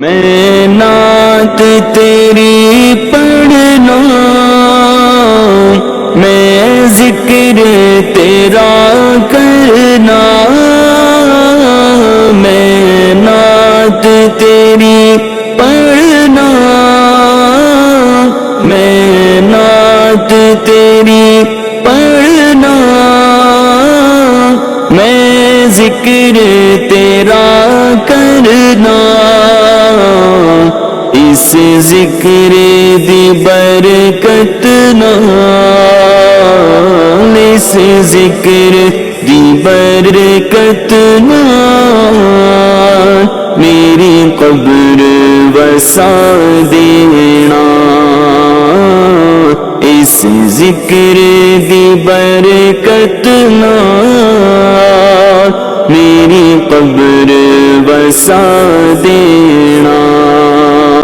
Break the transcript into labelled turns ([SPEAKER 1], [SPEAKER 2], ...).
[SPEAKER 1] میں نعت تیری پڑھنا، میں ذکر تیرا کرنا، میں نعت تیری پڑھنا، میں نعت تیری پڑھنا، میں ذکر تیرا کرنا، اس ذکر دی برکت نال، اس ذکر دی برکت نال میری قبر وسا دینا، اس ذکر دی برکت نال میری قبر وسا دینا۔